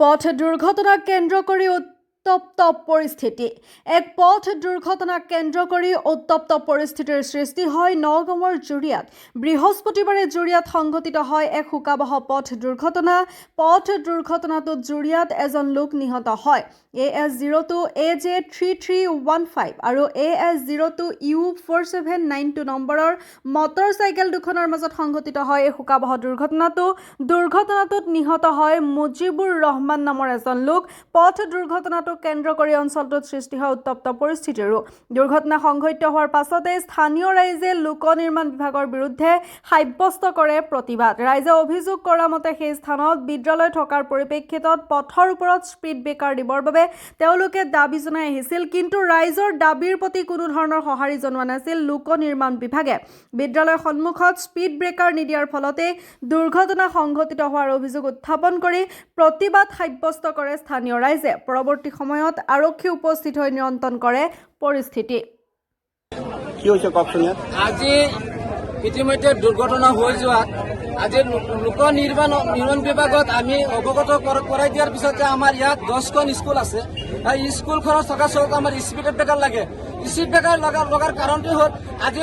পথ দুৰ্ঘটনাক কেন্দ্ৰ কৰি উত্তপ্ত পৰিস্থিতি। এক পথ দুৰ্ঘটনাক কেন্দ্ৰ কৰি উত্তপ্ত পৰিস্থিতিৰ সৃষ্টি হয় নগাঁৱৰ জুৰিয়াত। বৃহস্পতিবাৰে জুৰিয়াত সংঘটিত হয় এক শোকাবহ পথ দুৰ্ঘটনা। পথ দুৰ্ঘটনাটোত জুৰিয়াত এজন লোক নিহত হয়। AS02 AJ3315 আৰু AS02 U4792 নম্বৰৰ মটৰচাইকেল দুখনৰ মাজত সংঘটিত হয় এই শোকাবহ দুৰ্ঘটনাটোত নিহত হয় মুজিবুৰ ৰহমান নামৰ এজন লোক। পথ দুৰ্ঘটনাটোক কেন্দ্ৰ কৰি অঞ্চলটোত সৃষ্টি হয় উত্তপ্ত পৰিস্থিতিৰো। দুৰ্ঘটনা সংঘটিত হোৱাৰ পাছতে স্থানীয় ৰাইজে লোক নিৰ্মাণ বিভাগৰ বিৰুদ্ধে সাব্যস্ত কৰে প্ৰতিবাদ। ৰাইজে অভিযোগ কৰা মতে সেই স্থানত বিদ্যালয় থকাৰ পৰিপ্ৰেক্ষিতত পথৰ ওপৰত স্পীড ব্ৰেকাৰ দিবৰ বাবে তেওঁলোকে দাবী জনাই আহিছিল, কিন্তু ৰাইজৰ দাবীৰ প্ৰতি কোনো ধৰণৰ সঁহাৰি জনোৱা নাছিল লোক নিৰ্মাণ বিভাগে। বিদ্যালয়ৰ সন্মুখত স্পীড ব্ৰেকাৰ নিদিয়াৰ ফলতে দুৰ্ঘটনা সংঘটিত হোৱাৰ অভিযোগ উত্থাপন কৰি প্ৰতিবাদ সাব্যস্ত কৰে স্থানীয় ৰাইজে। পৰৱৰ্তী সময়ত আৰক্ষী উপস্থিত হৈ নিয়ন্ত্ৰণ কৰে পৰিস্থিতি। কি হৈছে কওকচোন? আজি ইতিমধ্যে দুৰ্ঘটনা হৈ যোৱা আজি লোক নিৰ্মাণ বিভাগত আমি অৱগত কৰাই দিয়াৰ পিছতে আমাৰ ইয়াত 10খন স্কুল আছে। স্কুলখনত থকা চৌক আমাৰ স্পীড ব্ৰেকাৰ লাগে। স্পীড ব্ৰেকাৰ লগাৰ কাৰণটো হ'ল আজি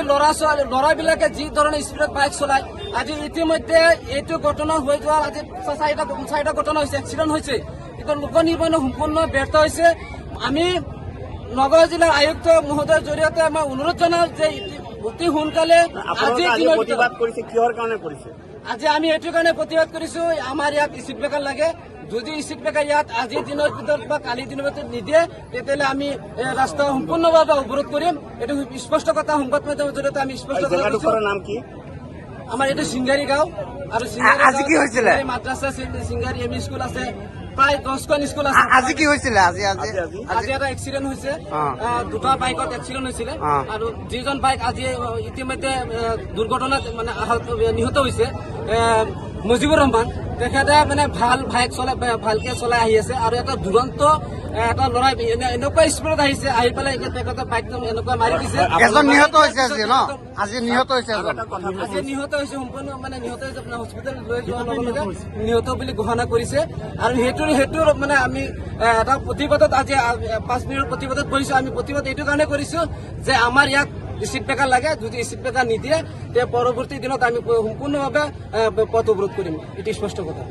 ল'ৰাবিলাকে যি ধৰণে স্পীডত বাইক চলায়। আজি ইতিমধ্যে এইটো ঘটনা হৈ যোৱাৰ আজি চাৰিটা ঘটনা হৈছে, এক্সিডেণ্ট হৈছে। কিন্তু লোক নিৰ্মাণ সম্পূৰ্ণ ব্যৰ্থ হৈছে। আমি নগাঁও জিলাৰ আয়ুক্ত মহোদয়ৰ জৰিয়তে মই অনুৰোধ জনাওঁ যে অতি সোনকালে প্ৰতিবাদ কৰিছে। কিহৰ কাৰণে কৰিছে? আজি আমি এইটো কাৰণে প্ৰতিবাদ কৰিছো, আমাৰ ইয়াত স্পীড ব্ৰেকাৰ লাগে। যদি স্পীড ব্ৰেকাৰ ইয়াত আজিৰ দিনৰ ভিতৰত বা কালিৰ দিনৰ ভিতৰত নিদিয়ে তেতিয়াহ'লে আমি ৰাস্তা সম্পূৰ্ণভাৱে অৱৰোধ কৰিম। এইটো স্পষ্ট কথা সংবাদ মাধ্যমৰ জৰিয়তে আমি স্পষ্ট জেগাডোখৰৰ নাম কি? আমাৰ এইটো চিংগাৰী গাঁও আৰু আজি কি হৈছিলে? মাদ্ৰাছা চিংগাৰী এম ই স্কুল আছে, প্ৰায় 10খন স্কুল আছে। আজি কি হৈছিলে? আজি এটা এক্সিডেণ্ট হৈছে, দুটা বাইকত এক্সিডেণ্ট হৈছিলে আৰু যিজন বাইক আজি ইতিমধ্যে দুৰ্ঘটনাত মানে নিহত হৈছে মুজিবুৰ ৰহমান। তেখেতে মানে ভাল বাইক ভালকে চলাই আহি আছে আৰু এটা দুৰন্ত এটা ল'ৰাই এনেকুৱা স্পীডত আহিছে, আহি পেলাই তেখেতে বাইকটো এনেকুৱা মাৰি দিছে। নিহত হৈছে আজি নিহত হৈছে সম্পূৰ্ণ মানে নিহত হৈছে। হস্পিটেল লৈ যোৱাৰ লগে লগে নিহত বুলি ঘোষণা কৰিছে। আৰু সেইটোৰ মানে আমি এটা প্ৰতিবাদত আজি 5 মিনিটৰ প্ৰতিবাদত বহিছো। আমি প্ৰতিবাদ এইটো কাৰণে কৰিছো যে আমাৰ ইয়াত স্পীড ব্ৰেকাৰ লাগে। যদি স্পীড ব্ৰেকাৰ নিদিয়ে তে পৰৱৰ্তী দিনত আমি সম্পূৰ্ণভাৱে পথ অৱৰোধ কৰিম। এটি স্পষ্ট কথা।